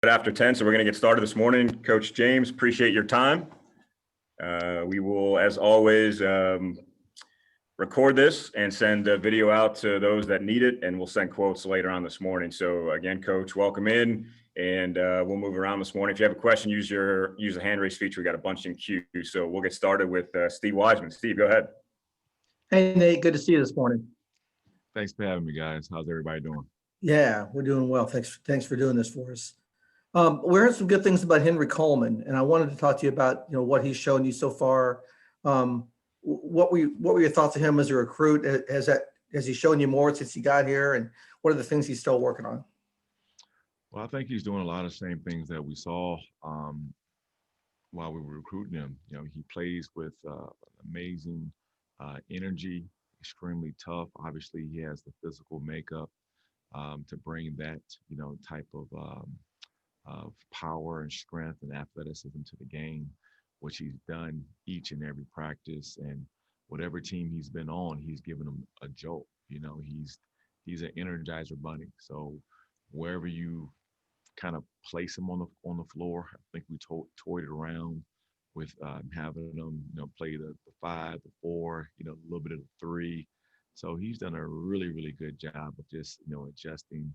After 10, so we're going to get started this morning. Coach James, appreciate your time. We will, as always, record this and send a video out to those that need it, and we'll send quotes later on this morning. So again, Coach, welcome in, and we'll move around this morning. If you have a question, use the hand raise feature. We got a bunch in queue, so we'll get started with Steve Wiseman. Steve, go ahead. Hey, Nate, good to see you this morning. Thanks for having me, guys. How's everybody doing? Yeah, we're doing well. Thanks for doing this for us. We heard some good things about Henry Coleman, and I wanted to talk to you about what he's shown you so far. What were your thoughts of him as a recruit? Has he shown you more since he got here, and what are the things he's still working on? Well, I think he's doing a lot of the same things that we saw while we were recruiting him. He plays with amazing energy, extremely tough. Obviously, he has the physical makeup to bring that type of power and strength and athleticism to the game, which he's done each and every practice. And whatever team he's been on, he's given them a jolt. He's an energizer bunny. So wherever you kind of place him on the floor, I think we toyed around with having him play the 5, the 4, a little bit of the 3. So he's done a really, really good job of just adjusting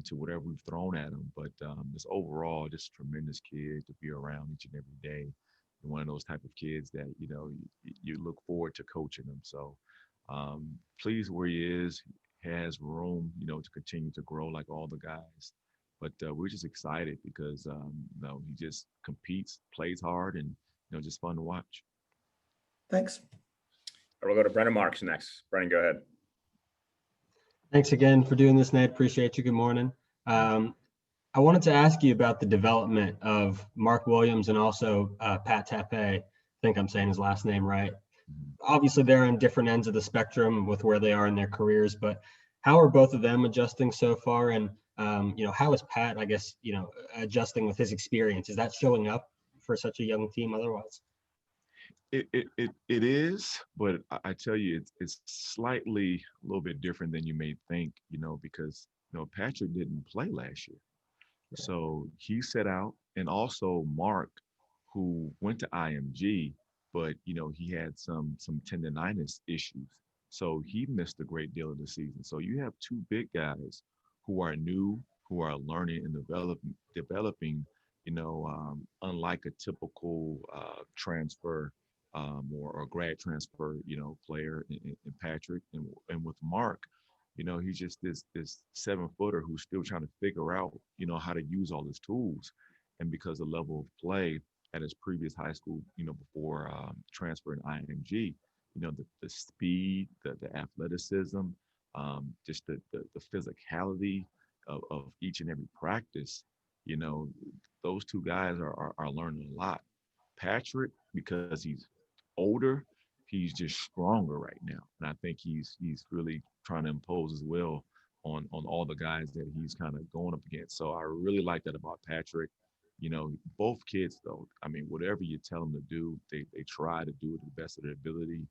to whatever we've thrown at him. But just overall, just a tremendous kid to be around each and every day. And one of those type of kids that you look forward to coaching them. So pleased where he is. He has room to continue to grow like all the guys. But we're just excited because he just competes, plays hard, and just fun to watch. Thanks. We'll go to Brendan Marks next. Brendan, go ahead. Thanks again for doing this, Nate. Appreciate you. Good morning. I wanted to ask you about the development of Mark Williams and also Pat Tape. I think I'm saying his last name right. Obviously, they're on different ends of the spectrum with where they are in their careers, but how are both of them adjusting so far? And, how is Pat, I guess, adjusting with his experience? Is that showing up for such a young team otherwise? It is, but I tell you, it's slightly a little bit different than you may think, because Patrick didn't play last year, so he set out, and also Mark, who went to IMG, but he had some tendonitis issues, so he missed a great deal of the season. So you have two big guys who are new, who are learning and developing, unlike a typical transfer. Or grad transfer, player in Patrick, and with Mark, he's just this 7-footer who's still trying to figure out, how to use all his tools, and because the level of play at his previous high school, before transfer in IMG, the speed, the athleticism, just the physicality of each and every practice, those two guys are learning a lot. Patrick, because he's older, he's just stronger right now, and I think he's really trying to impose as well on all the guys that he's kind of going up against. So I really like that about Patrick. Both kids, though, I mean, whatever you tell them to do, they try to do it to the best of their ability.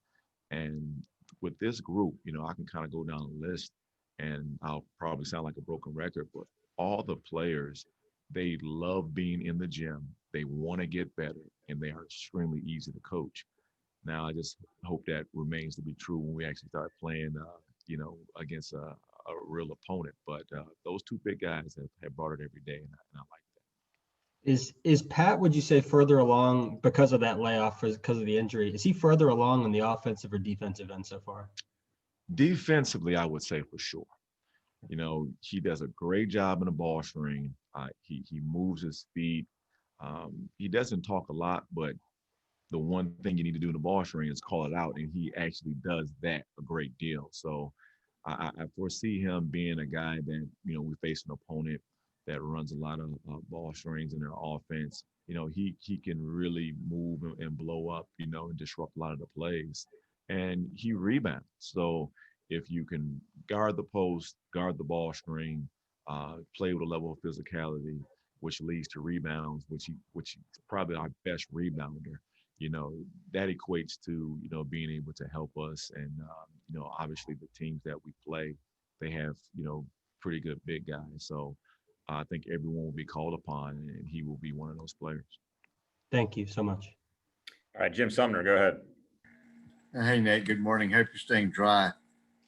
And with this group, I can kind of go down the list, and I'll probably sound like a broken record, but all the players, they love being in the gym, they want to get better, and they are extremely easy to coach. Now, I just hope that remains to be true when we actually start playing, against a real opponent. But those two big guys have brought it every day, and I like that. Is Pat, would you say, further along because of that layoff, because of the injury? Is he further along on the offensive or defensive end so far? Defensively, I would say for sure. He does a great job in the ball screen. He moves his feet. He doesn't talk a lot, but the one thing you need to do in the ball screen is call it out, and he actually does that a great deal. So I foresee him being a guy that, we face an opponent that runs a lot of ball screens in their offense. He can really move and blow up, and disrupt a lot of the plays. And he rebounds. So if you can guard the post, guard the ball screen, play with a level of physicality, which leads to rebounds, which is probably our best rebounder. That equates to, being able to help us. And, obviously the teams that we play, they have, pretty good big guys. So I think everyone will be called upon, and he will be one of those players. Thank you so much. All right, Jim Sumner, go ahead. Hey, Nate. Good morning. Hope you're staying dry.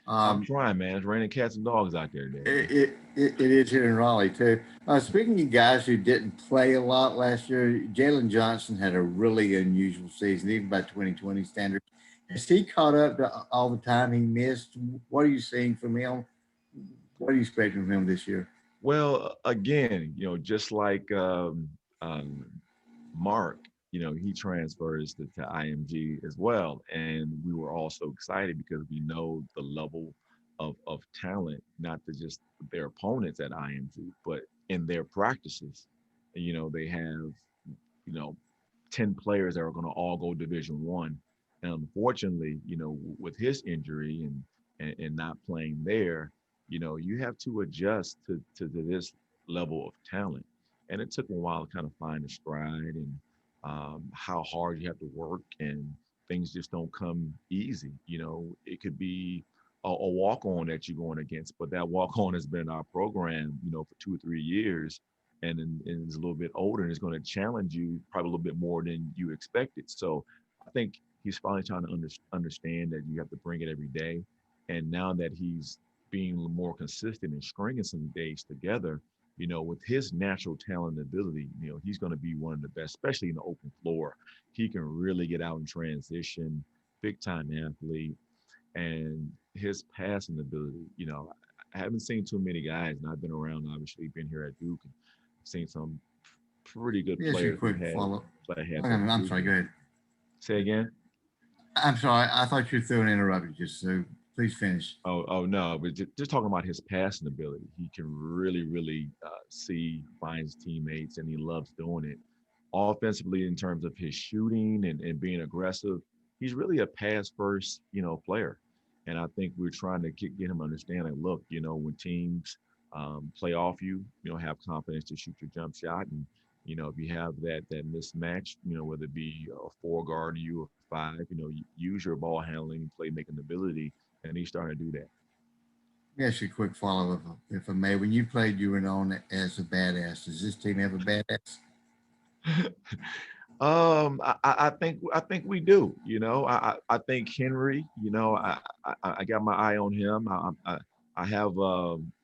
I'm Um, trying, man. It's raining cats and dogs out there today. it is here in Raleigh too. Speaking of guys who didn't play a lot last year, Jaylen Johnson had a really unusual season, even by 2020 standards. Has he caught up to all the time he missed? What are you seeing from him? What are you expecting from him this year? Well, again, just like Mark, he transfers to IMG as well. And we were all so excited because we know the level of talent, not to just their opponents at IMG, but in their practices. They have, you know, 10 players that are going to all go Division 1. And unfortunately, with his injury and not playing there, you have to adjust to this level of talent. And it took a while to kind of find a stride and how hard you have to work, and things just don't come easy. It could be a walk on that you're going against, but that walk on has been our program, for 2 or 3 years, and is a little bit older and is going to challenge you probably a little bit more than you expected. So I think he's finally trying to understand that you have to bring it every day. And now that he's being more consistent and stringing some days together, with his natural talent and ability, he's going to be one of the best, especially in the open floor. He can really get out and transition, big time athlete, and his passing ability. I haven't seen too many guys, and I've been around, obviously, been here at Duke, and seen some pretty good Yes, a players quick follow. I'm sorry. Go ahead. Say again. I'm sorry. I thought you threw an interrupted you, so please finish. Oh no, but just talking about his passing ability, he can really find his teammates, and he loves doing it. Offensively, in terms of his shooting and being aggressive, he's really a pass first, player. And I think we're trying to get him to understand, like, look, when teams play off you, have confidence to shoot your jump shot, and if you have that mismatch, whether it be a 4 guard you or 5, use your ball handling, playmaking ability, and he's starting to do that. Yes, a quick follow up, if I may. When you played, you were known as a badass. Does this team have a badass? I think we do. I think Henry. I got my eye on him. I have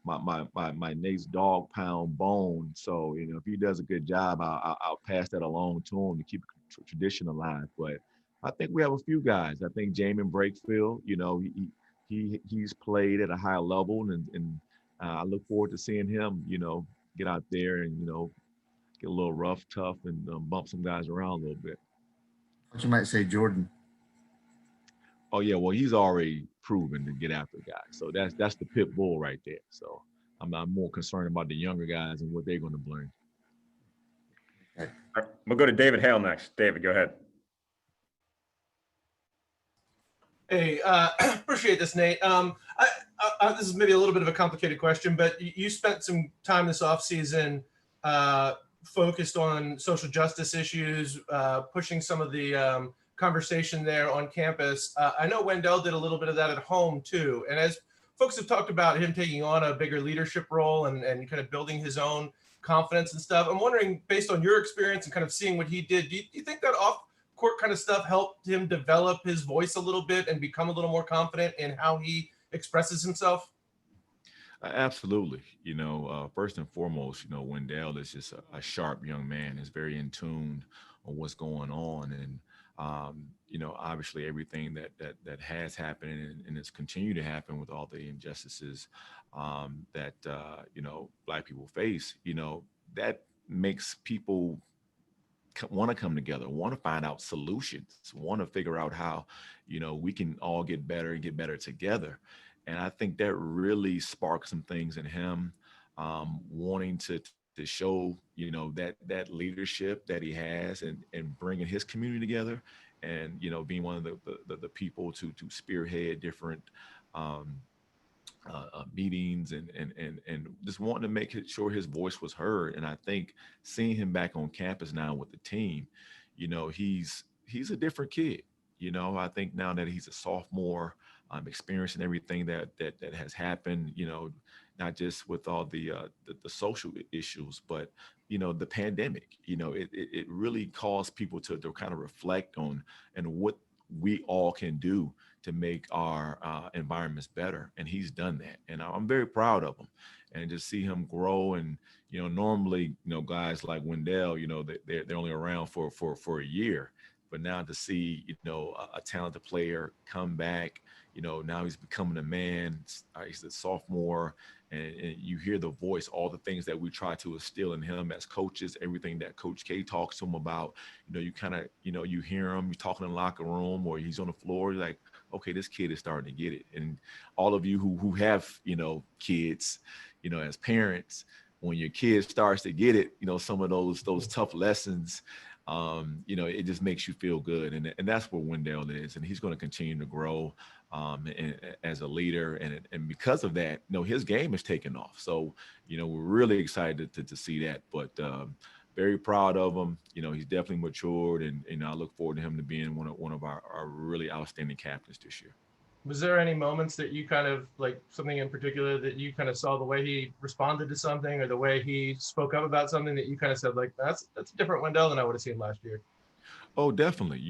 my Nate's dog pound bone. So if he does a good job, I'll pass that along to him to keep tradition alive. But I think we have a few guys. I think Jamin Brakefield. He's played at a high level, and I look forward to seeing him. Get out there and get a little rough, tough, and bump some guys around a little bit. What you might say, Jordan. Oh yeah, well he's already proven to get after guys, so that's the pit bull right there. So I'm more concerned about the younger guys and what they're going to bring. Okay. We'll go to David Hale next. David, go ahead. Hey, appreciate this, Nate. This is maybe a little bit of a complicated question, but you spent some time this offseason focused on social justice issues, pushing some of the conversation there on campus. I know Wendell did a little bit of that at home too. And as folks have talked about him taking on a bigger leadership role and kind of building his own confidence and stuff, I'm wondering, based on your experience and kind of seeing what he did, do you think that off-court kind of stuff helped him develop his voice a little bit and become a little more confident in how he expresses himself? Absolutely. First and foremost, Wendell is just a sharp young man. Is very in tune on what's going on, and obviously everything that has happened and has continued to happen with all the injustices that Black people face. That makes people want to come together, want to find out solutions, want to figure out how we can all get better and get better together. And I think that really sparked some things in him, wanting to show that leadership that he has, and bringing his community together, and being one of the people to spearhead different meetings, and just wanting to make sure his voice was heard. And I think seeing him back on campus now with the team, he's a different kid. I think now that he's a sophomore, experiencing everything that has happened, not just with all the social issues, but the pandemic. It really caused people to kind of reflect on and what we all can do to make our environments better, and he's done that, and I'm very proud of him. And to see him grow, and normally guys like Wendell, they're only around for a year, but now to see a talented player come back, now he's becoming a man. He's a sophomore, and you hear the voice, all the things that we try to instill in him as coaches, everything that Coach K talks to him about. You kind of, you hear him, you're talking in the locker room, or he's on the floor, you're like, okay, this kid is starting to get it. And all of you who have, kids, as parents, when your kid starts to get it, some of those tough lessons, it just makes you feel good. And that's where Wendell is. And he's going to continue to grow as a leader. And because of that, his game is taking off. So, we're really excited to see that. But very proud of him. He's definitely matured. And I look forward to him to being one of our really outstanding captains this year. Was there any moments that you kind of like something in particular that you kind of saw the way he responded to something or the way he spoke up about something that you kind of said like, that's a different Wendell than I would have seen last year? Oh, definitely.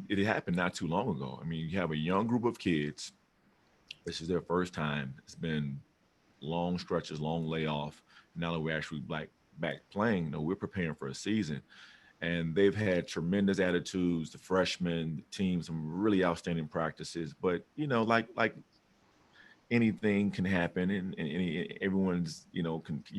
It happened not too long ago. I mean, you have a young group of kids. This is their first time. It's been long stretches, long layoff. Now that we're actually back playing, we're preparing for a season. And they've had tremendous attitudes, the freshmen, the team, some really outstanding practices. But, like anything can happen, and everyone's, you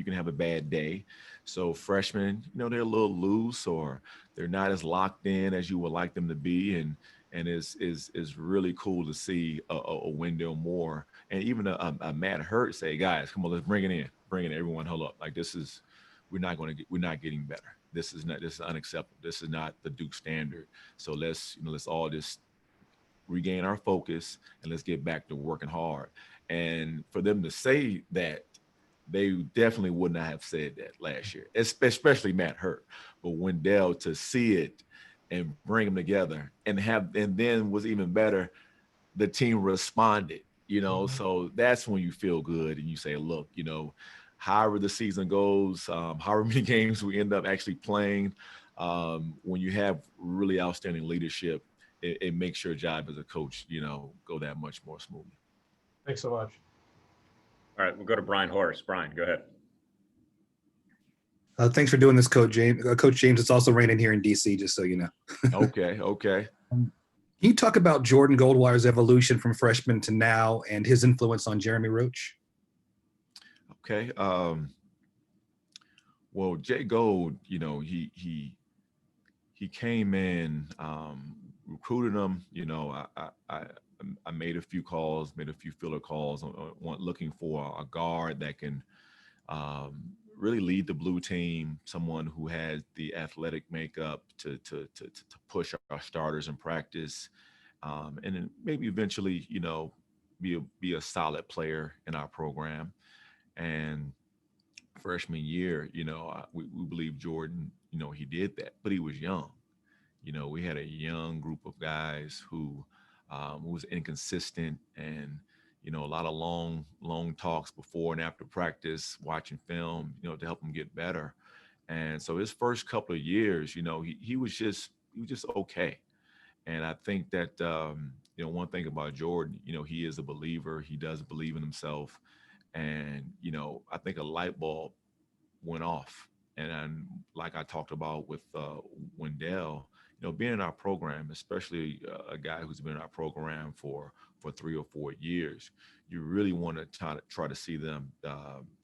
can have a bad day. So freshmen, they're a little loose, or they're not as locked in as you would like them to be. And is really cool to see a Wendell Moore and even a Matt Hurt say, guys, come on, let's bring it in. Everyone, hold up. Like, we're not getting better. This is unacceptable. This is not the Duke standard. So let's all just regain our focus and let's get back to working hard. And for them to say that, they definitely would not have said that last year, especially Matt Hurt. But Wendell, to see it and bring them together and then was even better, the team responded, so that's when you feel good and you say, look, however the season goes, however many games we end up actually playing, when you have really outstanding leadership, it makes your job as a coach, go that much more smoothly. Thanks so much. All right, we'll go to Brian Horace. Brian, go ahead. Thanks for doing this, Coach James. Coach James, it's also raining here in DC, just so you know. Okay. Can you talk about Jordan Goldwater's evolution from freshman to now and his influence on Jeremy Roach? Okay. Well, Jay Gold, he came in, recruited him. I made a few calls, made a few filler calls, looking for a guard that can really lead the blue team, someone who has the athletic makeup to push our starters in practice, and then maybe eventually, be a solid player in our program. And freshman year, we believe Jordan, he did that, but he was young. We had a young group of guys who was inconsistent, and a lot of long talks before and after practice, watching film, to help him get better. And so his first couple of years, he was just okay. And I think that one thing about Jordan, he is a believer. He does believe in himself, and I think a light bulb went off. And like I talked about with Wendell, being in our program, especially a guy who's been in our program for 3 or 4 years, you really want to try to see them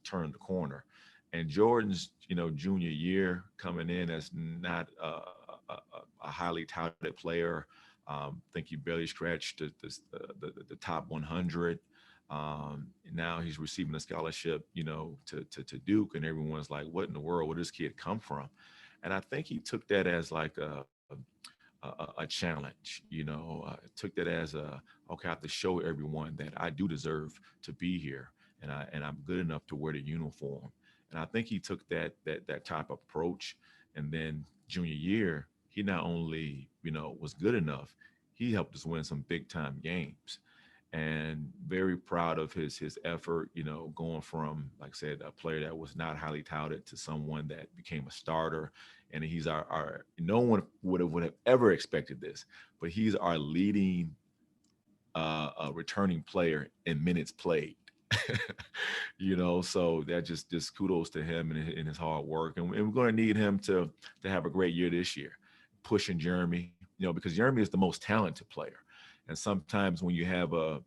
turn the corner. And Jordan's, junior year coming in as not a highly touted player. I think he barely scratched the top 100. Now he's receiving a scholarship, to Duke, and everyone's like, what in the world, where does this kid come from? And I think he took that as like a challenge, took that as okay, I have to show everyone that I do deserve to be here, and I'm good enough to wear the uniform. And I think he took that type of approach. And then junior year, he not only, was good enough, he helped us win some big time games. And very proud of his effort, going from, like I said, a player that was not highly touted to someone that became a starter. And he's our no one would have ever expected this, but he's our leading returning player in minutes played. So that just kudos to him and his hard work. And we're going to need him to have a great year this year, pushing Jeremy, because Jeremy is the most talented player. And sometimes when you have a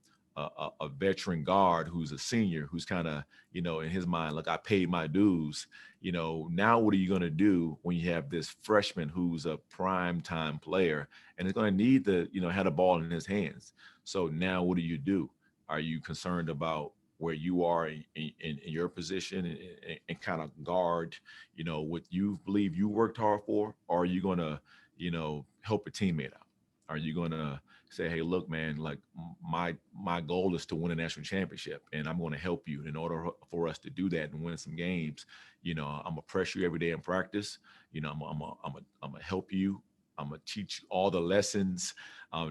veteran guard who's a senior, who's kind of, in his mind, look, I paid my dues, now what are you going to do when you have this freshman who's a prime time player and is going to need to, have the ball in his hands? So now what do? Are you concerned about where you are in your position and kind of guard, what you believe you worked hard for? Or are you going to, help a teammate out? Are you going to say, hey, look, man, like my goal is to win a national championship, and I'm going to help you. In order for us to do that and win some games, I'm gonna pressure you every day in practice. I'm gonna help you. I'm gonna teach all the lessons.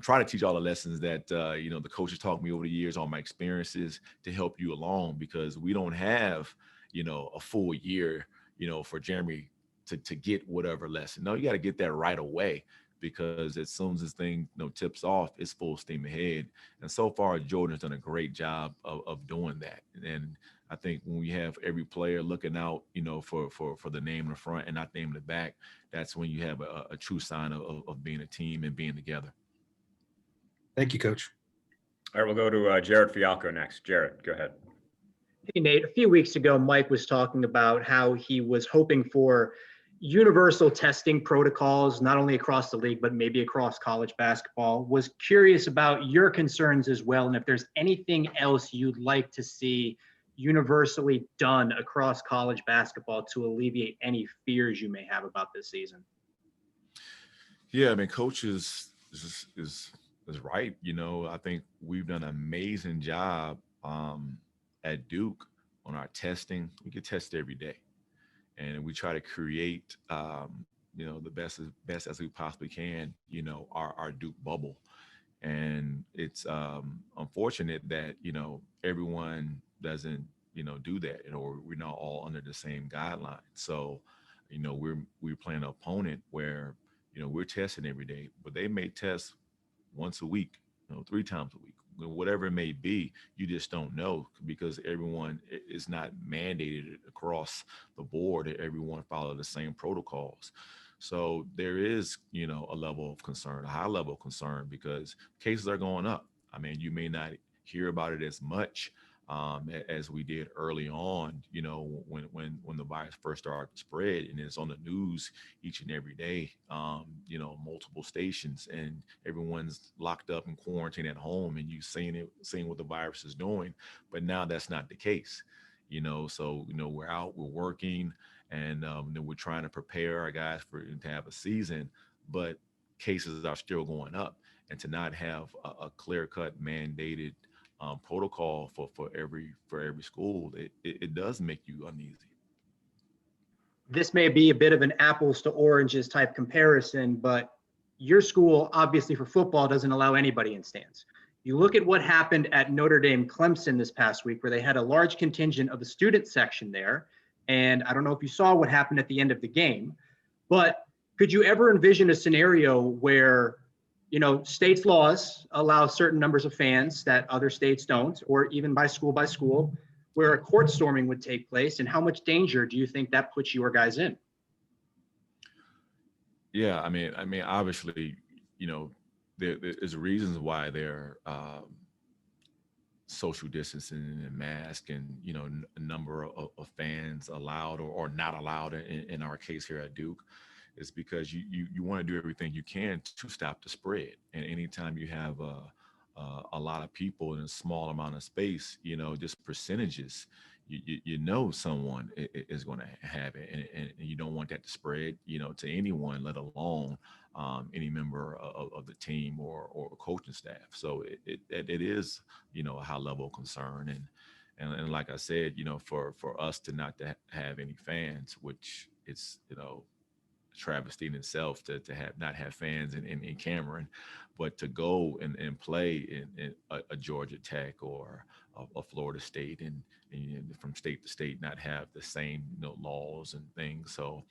Try to teach all the lessons that the coaches taught me over the years, all my experiences, to help you along, because we don't have a full year for Jeremy to get whatever lesson. No, you got to get that right away, because as soon as this thing tips off, it's full steam ahead. And so far, Jordan's done a great job of doing that. And I think when we have every player looking out, for the name in the front and not the name in the back, that's when you have a true sign of being a team and being together. Thank you, Coach. All right, we'll go to Jared Fialco next. Jared, go ahead. Hey, Nate, a few weeks ago, Mike was talking about how he was hoping for universal testing protocols, not only across the league, but maybe across college basketball. Was curious about your concerns as well, and if there's anything else you'd like to see universally done across college basketball to alleviate any fears you may have about this season. Yeah, I mean, Coach is right. I think we've done an amazing job at Duke on our testing. We get tested every day, and we try to create the best as we possibly can, our Duke bubble. And it's unfortunate that everyone doesn't do that, or we're not all under the same guidelines. So we're playing an opponent where we're testing every day, but they may test once a week, 3 times a week, whatever it may be. You just don't know, because everyone is not mandated across the board that everyone follow the same protocols. So there is, a level of concern, a high level of concern, because cases are going up. I mean, you may not hear about it as much as we did early on, when the virus first started to spread, and it's on the news each and every day, multiple stations, and everyone's locked up and quarantined at home, and you seeing what the virus is doing. But now that's not the case, so, we're out, we're working, and then we're trying to prepare our guys to have a season, but cases are still going up. And to not have a clear-cut mandated protocol for every school, it does make you uneasy. This may be a bit of an apples to oranges type comparison, but your school, obviously for football, doesn't allow anybody in stands. You look at what happened at Notre Dame Clemson this past week, where they had a large contingent of the student section there. And I don't know if you saw what happened at the end of the game, but could you ever envision a scenario where states' laws allow certain numbers of fans that other states don't, or even by school, where a court storming would take place? And how much danger do you think that puts your guys in? Yeah, I mean, obviously, there's reasons why they're social distancing and mask, and a number of fans allowed or not allowed in our case here at Duke. Is because you want to do everything you can to stop the spread. And anytime you have a lot of people in a small amount of space, just percentages, someone is going to have it, and you don't want that to spread, to anyone, let alone any member of the team or coaching staff. So it is, a high level of concern. And like I said, for us to not to have any fans, which it's, travesty in itself to have not have fans in Cameron, but to go and play in a Georgia Tech or a Florida State and from state to state not have the same laws and things. So,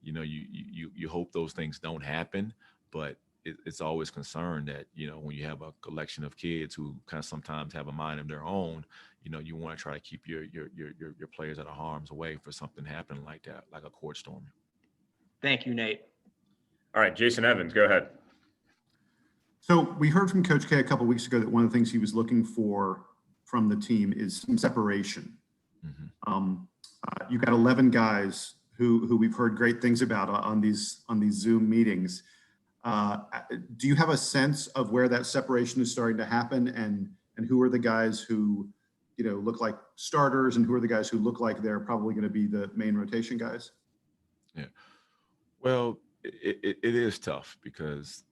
you hope those things don't happen, but it's always concerned that when you have a collection of kids who kind of sometimes have a mind of their own, you want to try to keep your players out of harm's way for something happening like that, like a court storm. Thank you, Nate. All right, Jason Evans, go ahead. So we heard from Coach K a couple of weeks ago that one of the things he was looking for from the team is some separation. Mm-hmm. You've got 11 guys who we've heard great things about on these Zoom meetings. Do you have a sense of where that separation is starting to happen, and who are the guys who look like starters, and who are the guys who look like they're probably going to be the main rotation guys? Yeah. Well, it is tough because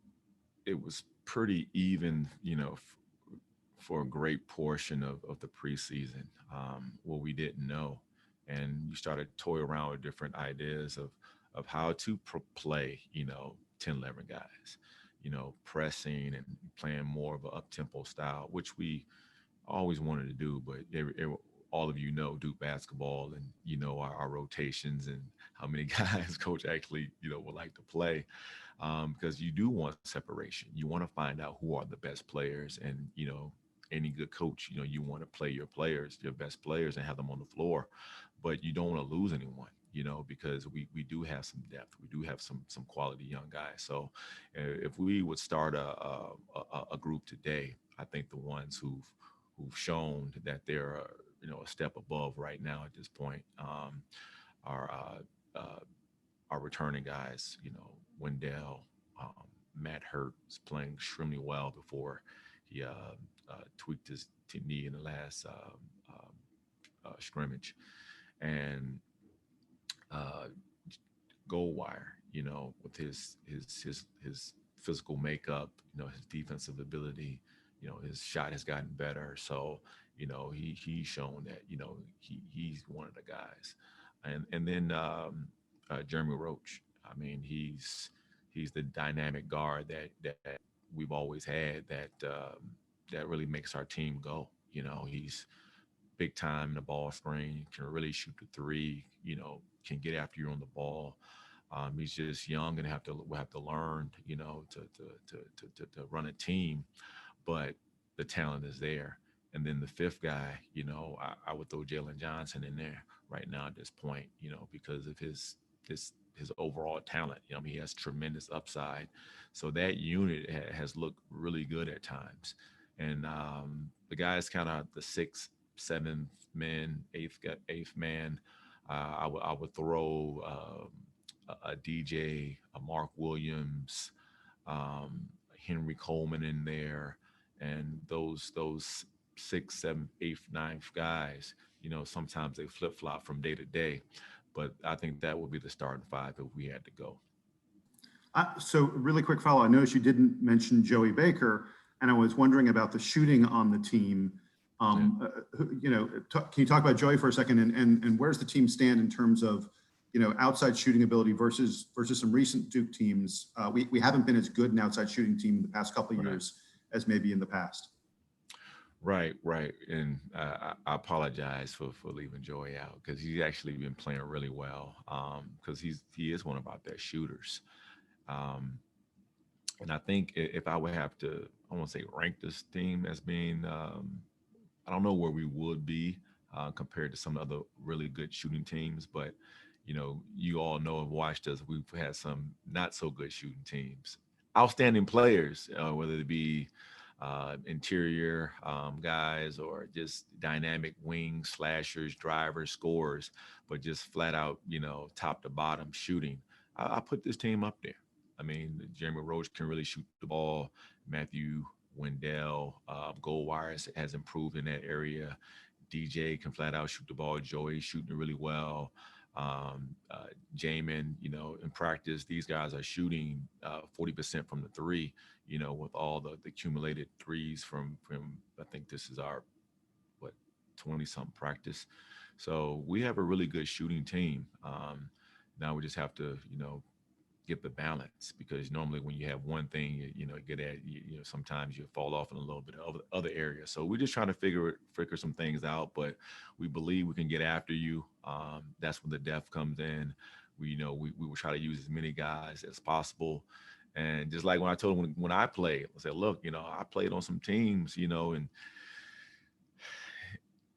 it was pretty even, for a great portion of the preseason. What we didn't know, and you started to toy around with different ideas of how to play, 10, 11 guys, pressing and playing more of an up-tempo style, which we always wanted to do, but all of Duke basketball, and our rotations and how many guys coach actually would like to play, because you do want separation. You want to find out who are the best players, and any good coach, you want to play your best players, and have them on the floor, but you don't want to lose anyone, because we do have some depth. We do have some quality young guys. So if we would start a group today, I think the ones who've shown that they're a step above right now at this point are returning guys. Wendell, Matt Hurt is playing extremely well before he tweaked his knee in the last scrimmage, and Goldwater, with his physical makeup, his defensive ability, his shot has gotten better. So, he's shown that, he's one of the guys. And then Jeremy Roach. I mean, he's the dynamic guard that we've always had, that really makes our team go. He's big time in the ball screen, can really shoot the three, can get after you on the ball. He's just young and will have to learn, to run a team, but the talent is there. And then the fifth guy, I would throw Jaylen Johnson in there right now at this point, because of his overall talent. He has tremendous upside. So that unit has looked really good at times. And the guys kind of the sixth, seventh man, eighth man. I would throw a DJ, a Mark Williams, Henry Coleman in there, and those 6th, 7th, 8th, 9th guys. Sometimes they flip flop from day to day, but I think that would be the starting five if we had to go. So really quick follow. I noticed you didn't mention Joey Baker, and I was wondering about the shooting on the team. Can you talk about Joey for a second, and where's the team stand in terms of, outside shooting ability versus some recent Duke teams? We haven't been as good an outside shooting team in the past couple of years as maybe in the past. Right. And I apologize for leaving Joey out, because he's actually been playing really well, because he is one of our best shooters. And I think if I would have to, I won't say rank this team as being, I don't know where we would be compared to some other really good shooting teams, but you all know and watched us. We've had some not so good shooting teams, outstanding players, whether it be interior guys or just dynamic wing slashers, drivers, scorers, but just flat out, top to bottom shooting. I put this team up there. I mean, Jeremy Roach can really shoot the ball. Matthew Wendell, Goldwater has improved in that area. DJ can flat out shoot the ball. Joey shooting really well. Jamin, in practice, these guys are shooting 40% from the three, with all the accumulated threes from I think this is our 20-something practice. So we have a really good shooting team. Now we just have to, get the balance, because normally when you have one thing, sometimes you fall off in a little bit of other areas. So we're just trying to figure some things out, but we believe we can get after you. That's when the depth comes in. We will try to use as many guys as possible. And just like when I told him when I played, I said, look, I played on some teams, and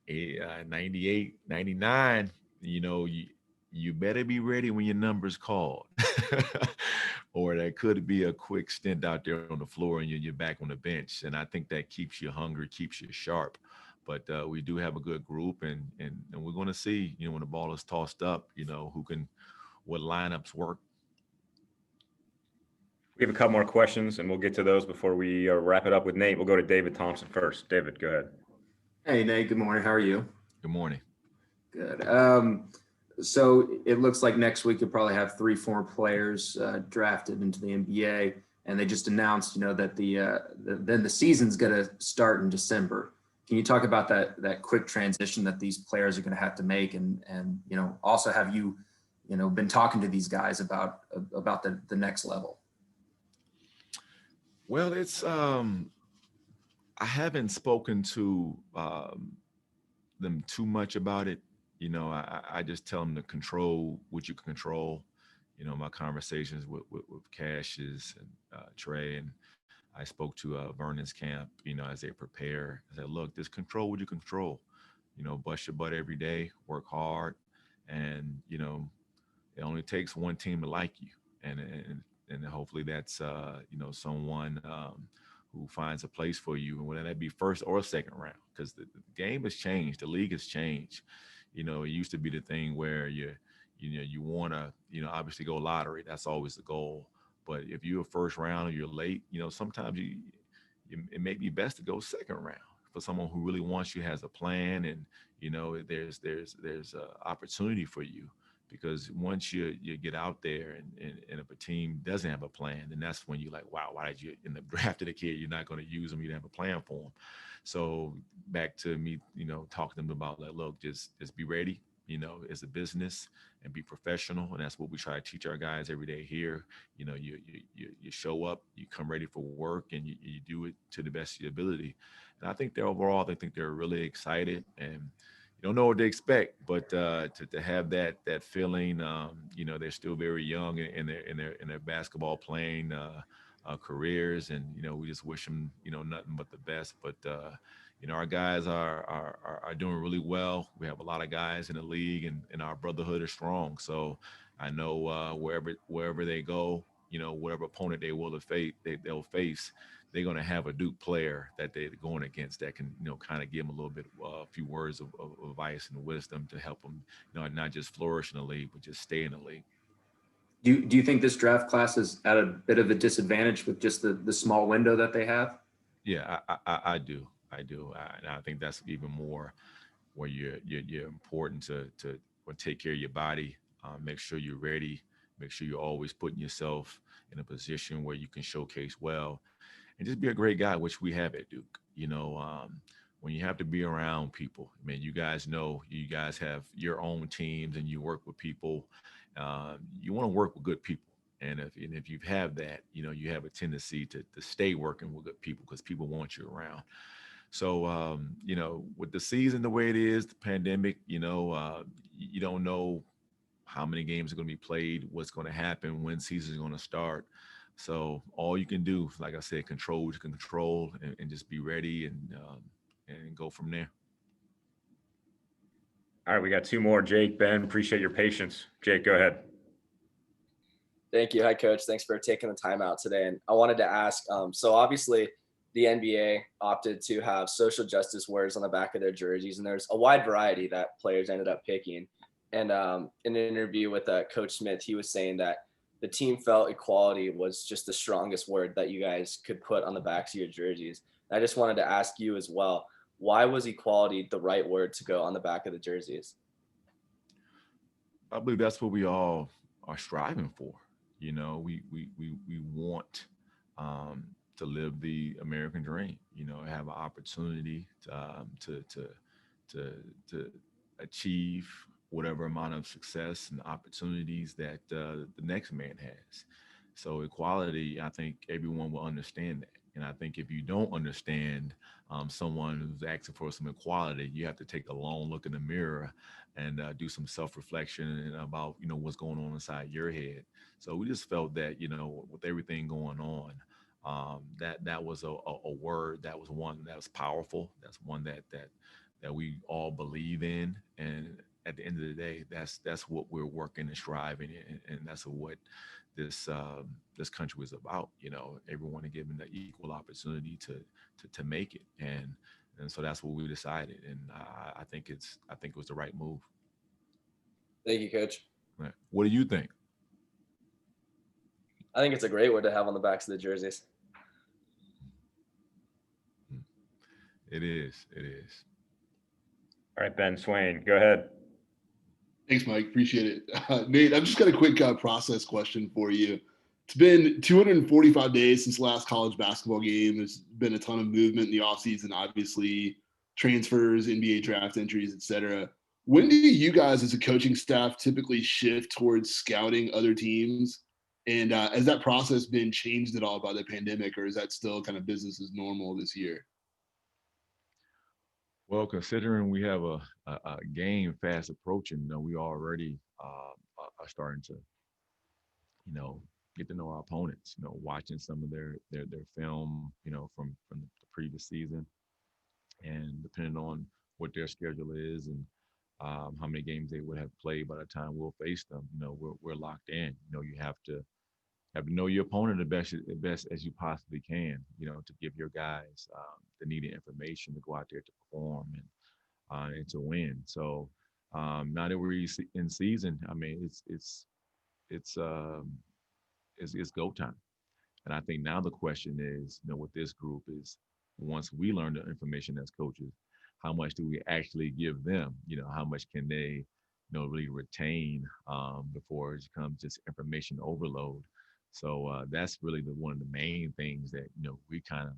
98, 99, you better be ready when your number's called. Or that could be a quick stint out there on the floor and you're back on the bench. And I think that keeps you hungry, keeps you sharp. But we do have a good group, and we're going to see, when the ball is tossed up, what lineups work. We have a couple more questions, and we'll get to those before we wrap it up with Nate. We'll go to David Thompson first. David, go ahead. Hey, Nate. Good morning. How are you? Good morning. Good. So it looks like next week you'll probably have 3 former players drafted into the NBA, and they just announced, that then the season's going to start in December. Can you talk about that quick transition that these players are going to have to make, and also have you been talking to these guys about the next level? Well, it's I haven't spoken to them too much about it. I just tell them to control what you can control. My conversations with Cassius and Trey, and I spoke to Vernon's camp, as they prepare. I said, look, just control what you control. Bust your butt every day, work hard, and it only takes one team to like you, and hopefully that's someone who finds a place for you, and whether that be first or second round, because the game has changed, the league has changed. It used to be the thing where you want to obviously go lottery. That's always the goal. But if you're a first round or you're late, sometimes it may be best to go second round for someone who really wants you, has a plan, and there's opportunity for you. Because once you get out there and if a team doesn't have a plan, then that's when you're like, wow, why did you end up drafting a kid? You're not going to use them. You didn't have a plan for them. So back to me, talking to them about, like, look, just be ready, it's a business, and be professional. And that's what we try to teach our guys every day here. You show up, you come ready for work, and you do it to the best of your ability. And I think they think they're really excited, and don't know what to expect, but to have that feeling, they're still very young in their basketball playing careers, and we just wish them nothing but the best. But our guys are doing really well. We have a lot of guys in the league, and our brotherhood is strong. So I know wherever they go, whatever opponent they'll face, they're going to have a Duke player that they're going against that can, kind of give them a little bit, a few words of advice and wisdom to help them, not just flourish in the league, but just stay in the league. Do you think this draft class is at a bit of a disadvantage with just the small window that they have? Yeah, I do. And I think that's even more where you're important to take care of your body, make sure you're ready, make sure you're always putting yourself in a position where you can showcase well. And just be a great guy, which we have at Duke. When you have to be around people, I mean, you guys have your own teams and you work with people. You want to work with good people. And if you have that, you have a tendency to stay working with good people because people want you around. So, with the season the way it is, the pandemic, you don't know how many games are going to be played, what's going to happen, when season is going to start. So all you can do, like I said, control what you can control, and just be ready and go from there. All right, we got 2 more. Jake, Ben, appreciate your patience. Jake, go ahead. Thank you. Hi, Coach. Thanks for taking the time out today. And I wanted to ask, so obviously the NBA opted to have social justice words on the back of their jerseys, and there's a wide variety that players ended up picking. And in an interview with Coach Smith, he was saying that the team felt equality was just the strongest word that you guys could put on the backs of your jerseys. And I just wanted to ask you as well, why was equality the right word to go on the back of the jerseys? I believe that's what we all are striving for. We want to live the American dream. Have an opportunity to achieve whatever amount of success and opportunities that the next man has. So equality, I think everyone will understand that. And I think if you don't understand someone who's asking for some equality, you have to take a long look in the mirror and do some self-reflection about, what's going on inside your head. So we just felt that, with everything going on, that was a word, that was one that was powerful. That's one that we all believe in. And at the end of the day, that's what we're working and striving in, and that's what this country was about. Everyone given the equal opportunity to make it, and so that's what we decided. And I think it was the right move. Thank you, Coach. Right. What do you think? I think it's a great word to have on the backs of the jerseys. It is. It is. All right, Ben Swain, go ahead. Thanks, Mike. Appreciate it. Nate, I've just got a quick process question for you. It's been 245 days since the last college basketball game. There's been a ton of movement in the offseason, obviously, transfers, NBA draft entries, et cetera. When do you guys as a coaching staff typically shift towards scouting other teams? And has that process been changed at all by the pandemic, or is that still kind of business as normal this year? Well, considering we have a game fast approaching, we already are starting to, get to know our opponents. Watching some of their film, from the previous season, and depending on what their schedule is and how many games they would have played by the time we'll face them, we're locked in. You have to know your opponent the best as you possibly can, to give your guys the needed information to go out there to perform and to win. So now that we're in season, I mean, it's go time. And I think now the question is, with this group is, once we learn the information as coaches, how much do we actually give them? How much can they, really retain before it becomes just information overload? So that's really one of the main things that we kind of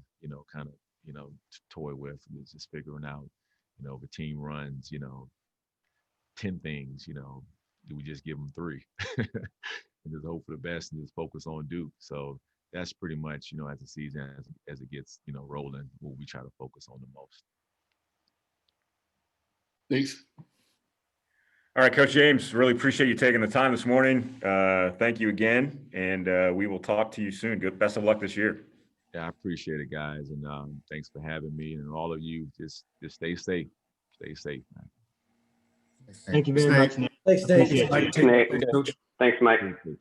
toy with, is just figuring out, if a team runs 10 things, do we just give them 3 and just hope for the best and just focus on Duke? So that's pretty much, as the season as it gets rolling, what we try to focus on the most. Thanks. All right, Coach James, really appreciate you taking the time this morning. Thank you again, and we will talk to you soon. Best of luck this year. Yeah, I appreciate it, guys, and thanks for having me. And all of you, just stay safe. Stay safe, man. Thank you very much, Nick. Thanks, Nate. Appreciate you. Mike, Nate. Coach. Thanks, Mike. Appreciate you.